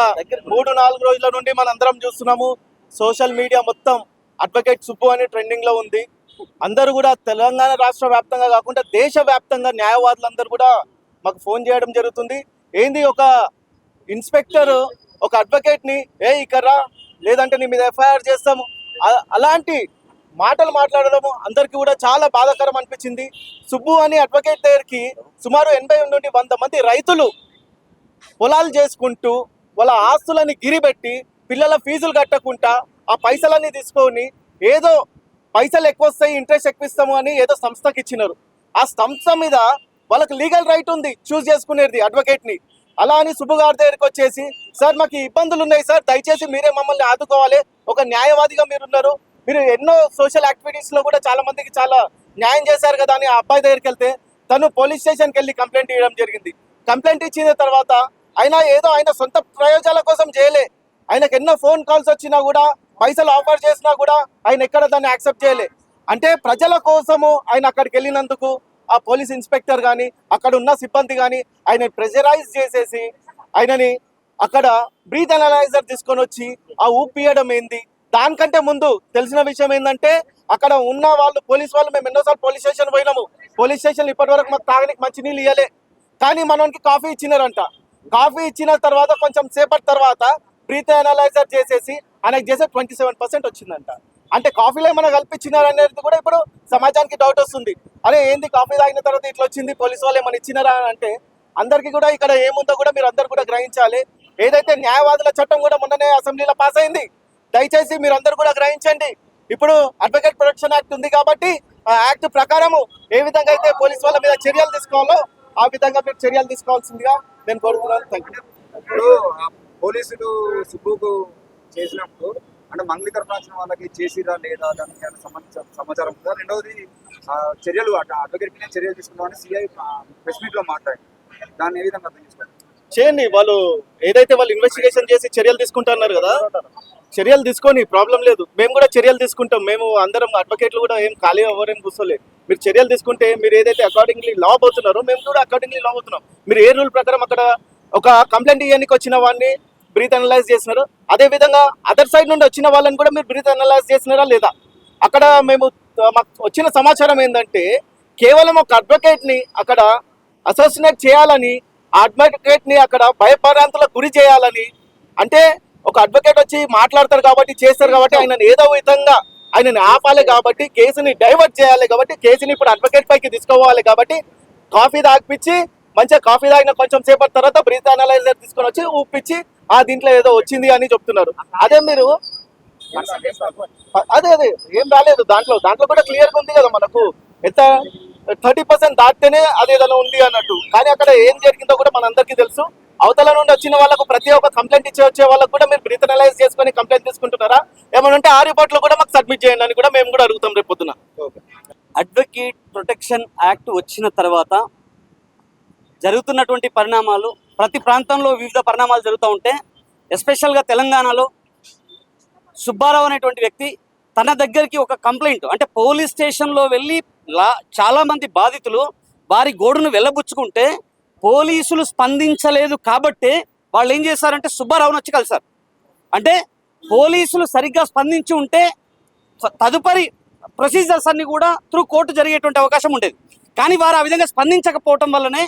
3-4 రోజుల నుండి మనం అందరం చూస్తున్నాము, సోషల్ మీడియా మొత్తం అడ్వకేట్ సుబ్బు అని ట్రెండింగ్లో ఉంది. అందరూ కూడా తెలంగాణ రాష్ట్ర వ్యాప్తంగా కాకుండా దేశవ్యాప్తంగా న్యాయవాదులందరూ కూడా మాకు ఫోన్ చేయడం జరుగుతుంది. ఏంది ఒక ఇన్స్పెక్టర్ ఒక అడ్వకేట్ని ఇక్కడ లేదంటే నీ మీద ఎఫ్ఐఆర్ చేస్తాము, అలాంటి మాటలు మాట్లాడడము అందరికీ కూడా చాలా బాధాకరం అనిపించింది. సుబ్బు అని అడ్వకేట్ దగ్గరికి సుమారు 80 నుండి 100 మంది రైతులు పొలాలు చేసుకుంటూ వాళ్ళ ఆస్తులని గిరిపెట్టి పిల్లల ఫీజులు కట్టకుండా ఆ పైసలన్నీ తీసుకొని ఏదో పైసలు ఎక్కువ వస్తాయి, ఇంట్రెస్ట్ ఎక్కువ ఇస్తాము అని ఏదో సంస్థకి ఇచ్చినారు. ఆ సంస్థ మీద వాళ్ళకి లీగల్ రైట్ ఉంది చూస్ చేసుకునేది అడ్వకేట్ని. అలా అని సుబ్బు గారి దగ్గరికి వచ్చేసి, సార్ మాకు ఈ ఇబ్బందులు ఉన్నాయి సార్, దయచేసి మీరే మమ్మల్ని ఆదుకోవాలి, ఒక న్యాయవాదిగా మీరున్నారు, మీరు ఎన్నో సోషల్ యాక్టివిటీస్లో కూడా చాలా మందికి చాలా న్యాయం చేశారు కదా అని ఆ అబ్బాయి దగ్గరికి వెళ్తే తను పోలీస్ స్టేషన్కి వెళ్ళి కంప్లైంట్ ఇవ్వడం జరిగింది. కంప్లైంట్ ఇచ్చిన తర్వాత ఆయన సొంత ప్రయోజనాల కోసం చేయలే. ఆయనకు ఎన్నో ఫోన్ కాల్స్ వచ్చినా కూడా, పైసలు ఆఫర్ చేసినా కూడా ఆయన ఎక్కడ దాన్ని యాక్సెప్ట్ చేయలే. అంటే ప్రజల కోసము ఆయన అక్కడికి వెళ్ళినందుకు ఆ పోలీస్ ఇన్స్పెక్టర్ కానీ అక్కడ ఉన్న సిబ్బంది కానీ ఆయన ప్రెషరైజ్ చేసేసి ఆయనని అక్కడ బ్రీత్ అనలైజర్ తీసుకొని వచ్చి ఆ ఊపియడం ఏంది. దానికంటే ముందు తెలిసిన విషయం ఏంటంటే అక్కడ ఉన్న వాళ్ళు పోలీస్ వాళ్ళు, మేము ఎన్నోసార్లు పోలీస్ స్టేషన్ పోయినాము, పోలీస్ స్టేషన్ ఇప్పటి వరకు మాకు తాగడానికి మంచినీళ్ళు ఇవ్వలే, కానీ మనకి కాఫీ ఇచ్చినారంట. కాఫీ ఇచ్చిన తర్వాత కొంచెం సేపటి తర్వాత బ్రీత్ అనలైజర్ చేసేసి ఆయనకు చేసే 27% వచ్చిందంట. అంటే కాఫీలో ఏమైనా కల్పించినారు అనేది కూడా ఇప్పుడు సమాజానికి డౌట్ వస్తుంది. అరే ఏంది కాఫీ తాగిన తర్వాత ఇట్లా వచ్చింది, పోలీసు వాళ్ళు ఏమైనా ఇచ్చినారా అంటే అందరికీ కూడా ఇక్కడ ఏముందో కూడా మీరు అందరు కూడా గ్రహించాలి. ఏదైతే న్యాయవాదుల చట్టం కూడా మొన్ననే అసెంబ్లీలో పాస్ అయింది, దయచేసి మీరు అందరు కూడా గ్రహించండి. ఇప్పుడు అడ్వకేట్ ప్రొటెక్షన్ యాక్ట్ ఉంది కాబట్టి ఆ యాక్ట్ ప్రకారము ఏ విధంగా అయితే పోలీసు వాళ్ళ మీద చర్యలు తీసుకోవాలో ఆ విధంగా మీరు చర్యలు తీసుకోవాల్సిందిగా నేను కోరుతున్నాను. Thank you. ఇప్పుడు పోలీసులు సుబ్బుకు చేసినప్పుడు అంటే మంగళి తరఫున వచ్చిన వాళ్ళకి చేసిరా లేదా దానికి ఏమైనా సంబంధించిన సమాచారం ఉందా? రెండవది చర్యలు అడ్వకేట్ మీద చర్యలు తీసుకున్నామని సిఐ ప్రెస్ మీట్ లో మాట్లాడి దాన్ని ఏ విధంగా అర్థం చేసుకోవాలి? చేయండి, వాళ్ళు ఏదైతే వాళ్ళు ఇన్వెస్టిగేషన్ చేసి చర్యలు తీసుకుంటున్నారు కదా, చర్యలు తీసుకొని ప్రాబ్లం లేదు, మేము కూడా చర్యలు తీసుకుంటాం. మేము అందరం అడ్వకేట్లు కూడా ఏం ఖాళీ అవ్వరని కూర్చోలేదు. మీరు చర్యలు తీసుకుంటే మీరు ఏదైతే అకార్డింగ్లీ లా అవుతున్నారో మేము కూడా అకార్డింగ్లీ లా అవుతున్నాం. మీరు ఏ రూల్ ప్రకారం అక్కడ ఒక కంప్లైంట్ ఇవ్వడానికి వచ్చిన వాడిని బ్రీత్ అనలైజ్ చేసినారు, అదే విధంగా అదర్ సైడ్ నుండి వచ్చిన వాళ్ళని కూడా మీరు బ్రీత్ అనలైజ్ చేసినారా లేదా? అక్కడ మాకు వచ్చిన సమాచారం ఏంటంటే కేవలం ఒక అడ్వకేట్ని అక్కడ అసోసినేట్ చేయాలని, ఆ అడ్వకేట్ని అక్కడ భయభ్రాంతులకు గురి చేయాలని, అంటే ఒక అడ్వకేట్ వచ్చి మాట్లాడతారు కాబట్టి చేస్తారు కాబట్టి ఆయనను ఏదో విధంగా ఆయనని ఆపాలి కాబట్టి, కేసుని డైవర్ట్ చేయాలి కాబట్టి, కేసుని ఇప్పుడు అడ్వకేట్ పైకి తీసుకోవాలి కాబట్టి కాఫీ తాగిపించి మంచిగా కాఫీ తాగిన కొంచెం సేపటి తర్వాత బ్రీత్ అనలైజర్ తీసుకొని వచ్చి ఊపిచ్చి ఆ దీంట్లో ఏదో వచ్చింది అని చెప్తున్నారు. అదే మీరు అదే ఏం రాలేదు దాంట్లో కూడా క్లియర్గా ఉంది కదా మనకు, ఎంత 30% దాటితేనే అది ఏదైనా ఉంది అన్నట్టు. కానీ అక్కడ ఏం జరిగిందో కూడా మనందరికీ తెలుసు. అవతల నుండి వచ్చిన వాళ్ళకు ప్రతి ఒక్క కంప్లైంట్ వచ్చే వాళ్ళకు కూడా మీరు బ్రీత్ అనలైజ్ చేసుకొని కంప్లైంట్ తీసుకుంటున్నారా? ఏమైనా ఉంటే ఆ రిపోర్ట్లు కూడా మాకు సబ్మిట్ చేయండి అని కూడా మేము కూడా అడుగుతాం రేపు పొద్దున. అడ్వకేట్ ప్రొటెక్షన్ యాక్ట్ వచ్చిన తర్వాత జరుగుతున్నటువంటి పరిణామాలు, ప్రతి ప్రాంతంలో వివిధ పరిణామాలు జరుగుతూ ఉంటే, ఎస్పెషల్గా తెలంగాణలో సుబ్బారావు అనేటువంటి వ్యక్తి తన దగ్గరికి ఒక కంప్లైంట్, అంటే పోలీస్ స్టేషన్లో వెళ్ళి చాలామంది బాధితులు వారి గోడును వెళ్ళబుచ్చుకుంటే పోలీసులు స్పందించలేదు కాబట్టి వాళ్ళు ఏం చేశారంటే సుబ్బారావును వచ్చి కలిశారు. అంటే పోలీసులు సరిగ్గా స్పందించి ఉంటే తదుపరి ప్రొసీజర్స్ అన్ని కూడా త్రూ కోర్టు జరిగేటువంటి అవకాశం ఉండేది. కానీ వారు ఆ విధంగా స్పందించకపోవటం వల్లనే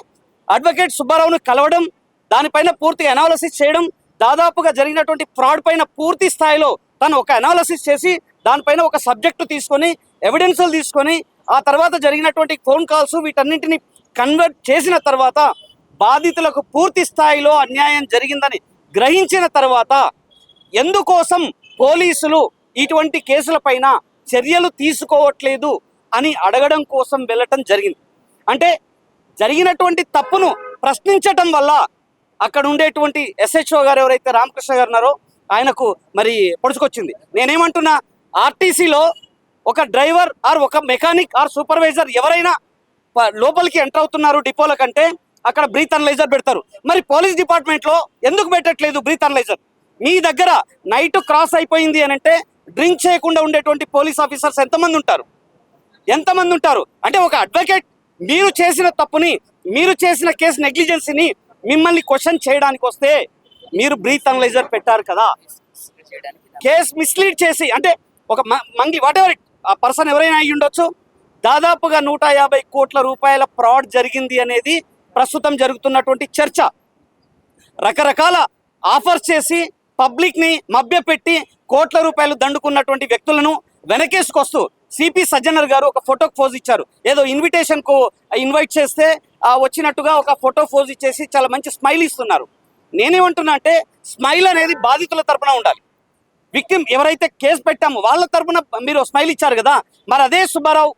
అడ్వకేట్ సుబ్బారావును కలవడం, దానిపైన పూర్తిగా అనాలసిస్ చేయడం, దాదాపుగా జరిగినటువంటి ఫ్రాడ్ పైన పూర్తి స్థాయిలో తను ఒక అనాలసిస్ చేసి దానిపైన ఒక సబ్జెక్టు తీసుకొని ఎవిడెన్సులు తీసుకొని ఆ తర్వాత జరిగినటువంటి ఫోన్ కాల్స్ వీటన్నింటిని కన్వర్ట్ చేసిన తర్వాత బాధితులకు పూర్తి స్థాయిలో అన్యాయం జరిగిందని గ్రహించిన తర్వాత ఎందుకోసం పోలీసులు ఇటువంటి కేసులపైన చర్యలు తీసుకోవట్లేదు అని అడగడం కోసం వెళ్ళటం జరిగింది. అంటే జరిగినటువంటి తప్పును ప్రశ్నించటం వల్ల అక్కడ ఉండేటువంటి ఎస్హెచ్ఓ గారు ఎవరైతే రామకృష్ణ గారు ఉన్నారో ఆయనకు మరి పొడుచుకొచ్చింది. నేనేమంటున్నా, ఆర్టీసీలో ఒక డ్రైవర్ ఆర్ ఒక మెకానిక్ ఆర్ సూపర్వైజర్ ఎవరైనా లోపలికి ఎంటర్ అవుతున్నారు డిపోల కంటే అక్కడ బ్రీత్ అనలైజర్ పెడతారు. మరి పోలీస్ డిపార్ట్మెంట్లో ఎందుకు పెట్టట్లేదు బ్రీత్ అనలైజర్? మీ దగ్గర నైట్ క్రాస్ అయిపోయింది అని అంటే డ్రింక్ చేయకుండా ఉండేటువంటి పోలీస్ ఆఫీసర్స్ ఎంతమంది ఉంటారు? అంటే ఒక అడ్వకేట్ మీరు చేసిన తప్పుని, మీరు చేసిన కేసు నెగ్లిజెన్సీని మిమ్మల్ని క్వశ్చన్ చేయడానికి వస్తే మీరు బ్రీత్ అనలైజర్ పెట్టారు కదా, కేసు మిస్లీడ్ చేసి, అంటే ఒక మంగి వాట్ ఎవర్ ఆ పర్సన్ ఎవరైనా అయ్యి ఉండొచ్చు, దాదాపుగా 150 కోట్ల రూపాయల ఫ్రాడ్ జరిగింది అనేది ప్రస్తుతం జరుగుతున్నటువంటి చర్చ. రకరకాల ఆఫర్స్ చేసి పబ్లిక్ని మభ్యపెట్టి కోట్ల రూపాయలు దండుకున్నటువంటి వ్యక్తులను వెనకేసుకొస్తూ సిపి సజ్జనర్ గారు ఒక ఫోటోకి పోజ్ ఇచ్చారు. ఏదో ఇన్విటేషన్ కు ఇన్వైట్ చేస్తే వచ్చినట్టుగా ఒక ఫోటో పోజ్ ఇచ్చేసి చాలా మంచి స్మైల్ ఇస్తున్నారు. నేనేమంటున్నా అంటే స్మైల్ అనేది బాధితుల తరపున ఉండాలి. విక్టిమ్ ఎవరైతే కేసు పెట్టామో వాళ్ళ తరపున మీరు స్మైల్ ఇచ్చారు కదా, మరి అదే సుబ్బారావు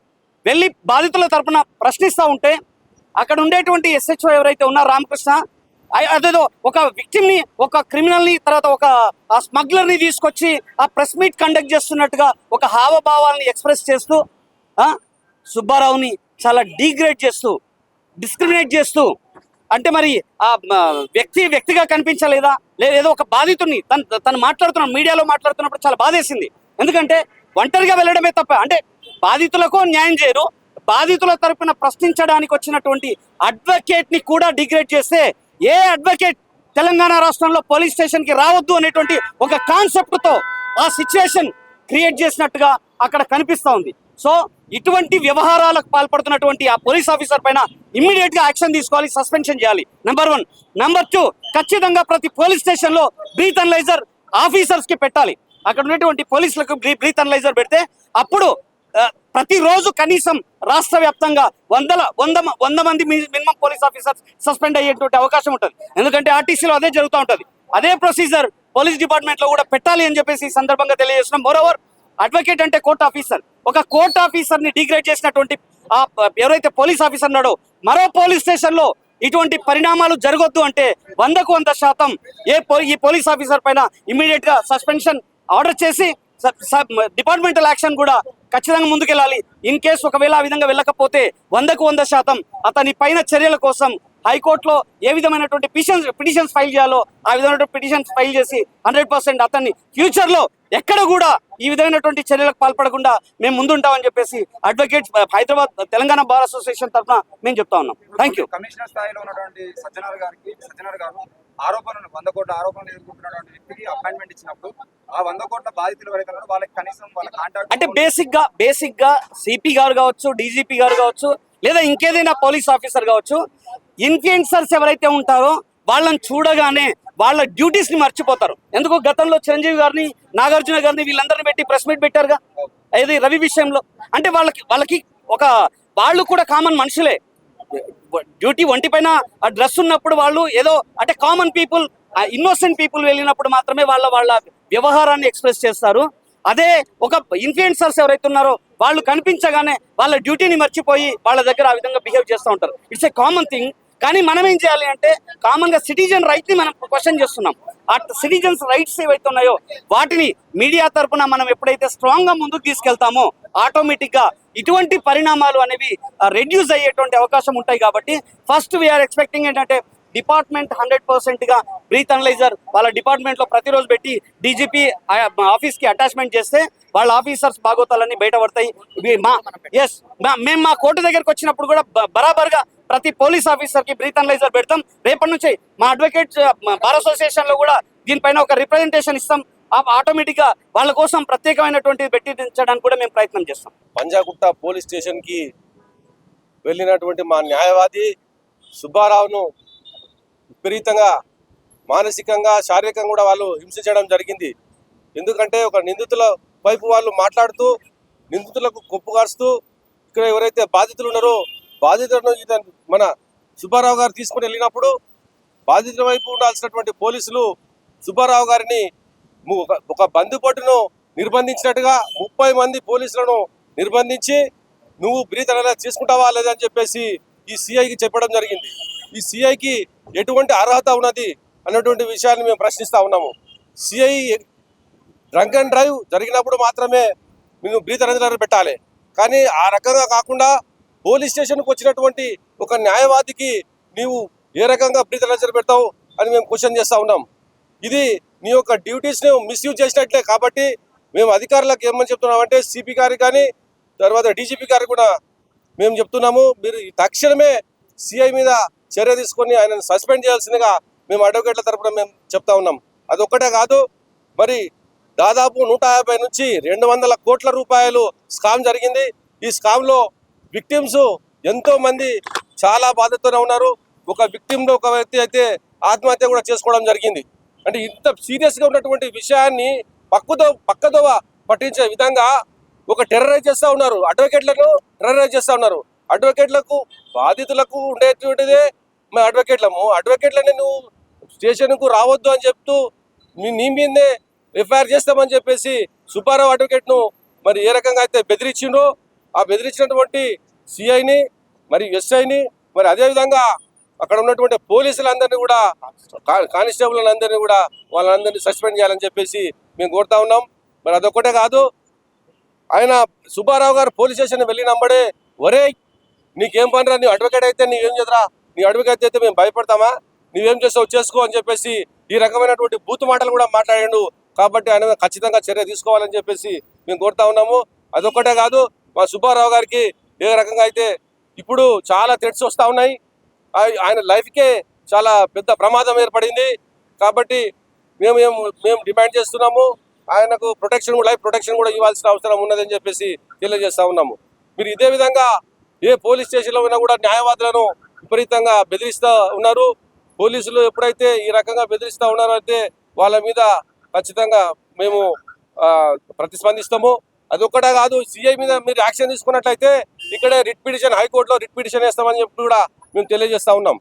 వెళ్ళి బాధితుల తరపున ప్రశ్నిస్తూ ఉంటే అక్కడ ఉండేటువంటి SHO ఎవరైతే ఉన్నారో రామకృష్ణ అదేదో ఒక విక్టిమ్ని, ఒక క్రిమినల్ని, తర్వాత ఒక స్మగ్లర్ని తీసుకొచ్చి ఆ ప్రెస్ మీట్ కండక్ట్ చేస్తున్నట్టుగా ఒక హావభావాలని ఎక్స్ప్రెస్ చేస్తూ సుబ్బారావుని చాలా డీగ్రేడ్ చేస్తూ, డిస్క్రిమినేట్ చేస్తూ, అంటే మరి ఆ వ్యక్తిగా కనిపించలేదా? లేదా ఏదో ఒక బాధితుడిని తను మాట్లాడుతున్నాడు, మీడియాలో మాట్లాడుతున్నప్పుడు చాలా బాధేసింది. ఎందుకంటే ఒంటరిగా వెళ్ళడమే తప్ప, అంటే బాధితులకు న్యాయం చేయరు, బాధితుల తరపున ప్రశ్నించడానికి వచ్చినటువంటి అడ్వకేట్ని కూడా డిగ్రేడ్ చేస్తే ఏ అడ్వకేట్ తెలంగాణ రాష్ట్రంలో పోలీస్ స్టేషన్కి రావద్దు అనేటువంటి ఒక కాన్సెప్ట్తో ఆ సిచ్యువేషన్ క్రియేట్ చేసినట్టుగా అక్కడ కనిపిస్తూ ఉంది. సో ఇటువంటి వ్యవహారాలకు పాల్పడుతున్నటువంటి ఆ పోలీస్ ఆఫీసర్ పైన ఇమ్మీడియట్ గా యాక్షన్ తీసుకోవాలి, సస్పెన్షన్ చేయాలి. నెంబర్ 1. నెంబర్ 2, ఖచ్చితంగా ప్రతి పోలీస్ స్టేషన్ లో బ్రీత్ అనలైజర్ ఆఫీసర్స్ కి పెట్టాలి. అక్కడ ఉన్నటువంటి పోలీసులకు బ్రీత్ అనలైజర్ పెడితే అప్పుడు ప్రతిరోజు కనీసం రాష్ట్ర వ్యాప్తంగా 100 మంది మినిమం పోలీస్ ఆఫీసర్స్ సస్పెండ్ అయ్యేటువంటి అవకాశం ఉంటుంది. ఎందుకంటే ఆర్టీసీలో అదే జరుగుతూ ఉంటుంది. అదే ప్రొసీజర్ పోలీస్ డిపార్ట్మెంట్ లో కూడా పెట్టాలి అని చెప్పేసి ఈ సందర్భంగా తెలియజేస్తున్నాం. మోరోవర్, అడ్వకేట్ అంటే కోర్ట్ ఆఫీసర్. ఒక కోర్ట్ ఆఫీసర్ ని డిగ్రేడ్ చేసినటువంటి ఎవరైతే పోలీస్ ఆఫీసర్ ఉన్నాడో మరో పోలీస్ స్టేషన్ లో ఇటువంటి పరిణామాలు జరగొద్దు అంటే 100% ఈ పోలీస్ ఆఫీసర్ పైన ఇమ్మీడియట్ గా సస్పెన్షన్ ఆర్డర్ చేసి డిపార్ట్మెంటల్ యాక్షన్ కూడా ఖచ్చితంగా ముందుకెళ్ళాలి. ఇన్ కేసు ఒకవేళ ఆ విధంగా వెళ్ళకపోతే 100% అతని పైన చర్యల కోసం హైకోర్టులో ఏ విధమైనటువంటి పిటిషన్స్ ఫైల్ చేయాలో ఆ విధమైన పిటిషన్స్ ఫైల్ చేసి 100% అతన్ని ఫ్యూచర్ లో ఎక్కడ కూడా ఈ విధమైనటువంటి చర్యలకు పాల్పడకుండా మేము ముందుంటామని చెప్పేసి advocate Hyderabad Telangana bar association తరఫున మేము చెప్తా ఉన్నాం. Thank you. కమిషనర్ స్థాయిలో ఉన్నటువంటి సజ్జనర్ గారు ఆరోపణలు 100 కోట్ల ఆరోపణలు ఎదుర్కొంటున్నటువంటి వ్యక్తికి అపాయింట్మెంట్ ఇచ్చినప్పుడు ఆ 100 కోట్ల బాధితులు ఎవరైతే వాళ్ళకి కనీసం వాళ్ళ కాంటాక్ట్ అంటే బేసిక్ గా సిపి గారు కావచ్చు, డీజీపీ గారు కావచ్చు, లేదా ఇంకేదైనా పోలీస్ ఆఫీసర్ కావచ్చు, ఇన్ఫ్లుయెన్సర్స్ ఎవరైతే ఉంటారో వాళ్ళని చూడగానే వాళ్ళ డ్యూటీస్ ని మర్చిపోతారు. ఎందుకు గతంలో చిరంజీవి గారిని, నాగార్జున గారిని వీళ్ళందరినీ పెట్టి ప్రెస్ మీట్ పెట్టారుగా, అది రవి విషయంలో. అంటే వాళ్ళకి ఒక వాళ్ళు కూడా కామన్ మనుషులే. డ్యూటీ ఒంటి పైన ఆ డ్రెస్ ఉన్నప్పుడు వాళ్ళు ఏదో అంటే కామన్ పీపుల్, ఇన్నోసెంట్ పీపుల్ వెళ్ళినప్పుడు మాత్రమే వాళ్ళ వ్యవహారాన్ని ఎక్స్ప్రెస్ చేస్తారు. అదే ఒక ఇన్ఫ్లుయెన్సర్స్ ఎవరైతే ఉన్నారో వాళ్ళు కనిపించగానే వాళ్ళ డ్యూటీని మర్చిపోయి వాళ్ళ దగ్గర ఆ విధంగా బిహేవ్ చేస్తూ ఉంటారు. It's a common thing. కానీ మనం ఏం చేయాలి అంటే కామన్ గా సిటిజన్ రైట్ ని మనం క్వశ్చన్ చేస్తున్నాం. ఆ సిటిజన్స్ రైట్స్ ఏవైతే ఉన్నాయో వాటిని మీడియా తరపున మనం ఎప్పుడైతే స్ట్రాంగ్ గా ముందుకు తీసుకెళ్తామో ఆటోమేటిక్ గా ఇటువంటి పరిణామాలు అనేవి రెడ్యూస్ అయ్యేటువంటి అవకాశం ఉంటాయి. కాబట్టి ఫస్ట్ వీఆర్ ఎక్స్పెక్టింగ్ ఏంటంటే డిపార్ట్మెంట్ 100% గా బ్రీత్ అనలైజర్ వాళ్ళ డిపార్ట్మెంట్ లో ప్రతిరోజు పెట్టి డీజీపీ ఆఫీస్ కి అటాచ్మెంట్ చేస్తే వాళ్ళ ఆఫీసర్స్ బాగోతాలన్నీ బయటపడతాయి. మేము మా కోర్టు దగ్గరకు వచ్చినప్పుడు కూడా బరాబర్గా ప్రతి పోలీస్ ఆఫీసర్ కి బ్రీత్ అనలైజర్ పెడతాం. రేపటి నుంచి మా అడ్వకేట్ బార్ అసోసియేషన్ లో కూడా దీనిపైన ఒక రిప్రజెంటేషన్ ఇస్తాం. ఆటోమేటిక్ గా వాళ్ళ కోసం ప్రత్యేకమైనటువంటి పెట్టించడానికి కూడా మేము ప్రయత్నం చేస్తాం. పంజాగుట్ట పోలీస్ స్టేషన్ కి వెళ్ళినటువంటి మా న్యాయవాది సుబ్బారావును విపరీతంగా మానసికంగా, శారీరకంగా కూడా వాళ్ళు హింసించడం జరిగింది. ఎందుకంటే ఒక నిందితుల వైపు వాళ్ళు మాట్లాడుతూ నిందితులకు కొప్పుగారుస్తూ ఇక్కడ ఎవరైతే బాధితులు ఉన్నారో బాధితులను మన సుబ్బారావు గారు తీసుకుని వెళ్ళినప్పుడు బాధితుల వైపు ఉండాల్సినటువంటి పోలీసులు సుబ్బారావు గారిని ఒక బందిపోటును నిర్బంధించినట్టుగా 30 మంది పోలీసులను నిర్బంధించి నువ్వు బ్రీత్ అనలైజర్ తీసుకుంటావా లేదని చెప్పేసి ఈ సిఐకి చెప్పడం జరిగింది. ఈ సిఐకి ఎటువంటి అర్హత ఉన్నది అన్నటువంటి విషయాన్ని మేము ప్రశ్నిస్తూ ఉన్నాము. సిఐ డ్రంక్ అండ్ డ్రైవ్ జరిగినప్పుడు మాత్రమే నువ్వు బ్రీత్ అనలైజర్ పెట్టాలి. కానీ ఆ రకంగా కాకుండా పోలీస్ స్టేషన్కి వచ్చినటువంటి ఒక న్యాయవాదికి నీవు ఏ రకంగా బ్రీత్ అనలైజర్ పెడతావు అని మేము క్వశ్చన్ చేస్తూ ఉన్నాం. ఇది నీ యొక్క డ్యూటీస్ని మిస్యూజ్ చేసినట్లే. కాబట్టి మేము అధికారులకు ఏమని చెప్తున్నామంటే సిపి గారికి కానీ తర్వాత డీజీపీ గారికి కూడా మేము చెప్తున్నాము, మీరు తక్షణమే సిఐ మీద చర్య తీసుకొని ఆయనను సస్పెండ్ చేయాల్సిందిగా మేము అడ్వకేట్ల తరఫున మేము చెప్తా ఉన్నాం. అదొక్కటే కాదు, మరి దాదాపు 150 నుంచి 200 కోట్ల రూపాయలు స్కామ్ జరిగింది. ఈ స్కామ్లో విక్టిమ్స్ ఎంతో మంది చాలా బాధతోనే ఉన్నారు. ఒక విక్టిమ్లో ఒక వ్యక్తి అయితే ఆత్మహత్య కూడా చేసుకోవడం జరిగింది. అంటే ఇంత సీరియస్గా ఉన్నటువంటి విషయాన్ని పక్కదోవ పట్టించే విధంగా ఒక టెర్రరైజ్ చేస్తూ ఉన్నారు, అడ్వకేట్లను టెర్రరైజ్ చేస్తూ ఉన్నారు. అడ్వకేట్లకు బాధితులకు ఉండేటువంటిదే మేము అడ్వకేట్లని నువ్వు స్టేషన్కు రావద్దు అని చెప్తూ నీ మీదే ఎఫ్ఐఆర్ చేస్తామని చెప్పేసి సుబ్బారావు అడ్వకేట్ను మరి ఏ రకంగా అయితే బెదిరించిండో ఆ బెదిరించినటువంటి సిఐని మరి ఎస్ఐని మరి అదేవిధంగా అక్కడ ఉన్నటువంటి పోలీసులందరినీ కూడా కానిస్టేబుల్ అందరినీ కూడా వాళ్ళందరినీ సస్పెండ్ చేయాలని చెప్పేసి మేము కోరుతా ఉన్నాం. మరి అదొక్కటే కాదు, ఆయన సుబ్బారావు గారు పోలీస్ స్టేషన్ వెళ్ళినప్పుడే ఒరే నీకేం పనిరా, నీ అడ్వకేట్ అయితే నీవేం చేద్దరా, నీ అడ్వకేట్ అయితే మేము భయపడతామా, నీవేం చేస్తావు చేసుకో అని చెప్పేసి ఈ రకమైనటువంటి బూతు మాటలు కూడా మాట్లాడాడు. కాబట్టి ఆయన మీద ఖచ్చితంగా చర్య తీసుకోవాలని చెప్పేసి మేము కోరుతా ఉన్నాము. అదొక్కటే కాదు, మా సుబ్బారావు గారికి ఏ రకంగా అయితే ఇప్పుడు చాలా థ్రెట్స్ వస్తూ ఉన్నాయి, ఆయన లైఫ్కే చాలా పెద్ద ప్రమాదం ఏర్పడింది. కాబట్టి మేము డిమాండ్ చేస్తున్నాము, ఆయనకు లైఫ్ ప్రొటెక్షన్ కూడా ఇవ్వాల్సిన అవసరం ఉన్నదని చెప్పేసి తెలియజేస్తా ఉన్నాము. మీరు ఇదే విధంగా ఏ పోలీస్ స్టేషన్లో ఉన్నా కూడా న్యాయవాదులను విపరీతంగా బెదిరిస్తూ ఉన్నారు. పోలీసులు ఎప్పుడైతే ఈ రకంగా బెదిరిస్తూ ఉన్నారో అయితే వాళ్ళ మీద ఖచ్చితంగా మేము ప్రతిస్పందిస్తాము. అదొక్కటే కాదు, సిఐ మీద మీరు యాక్షన్ తీసుకున్నట్లయితే ఇక్కడే హైకోర్టులో రిట్ పిటిషన్ వేస్తామని చెప్పి కూడా మేము తెలియజేస్తా ఉన్నాం.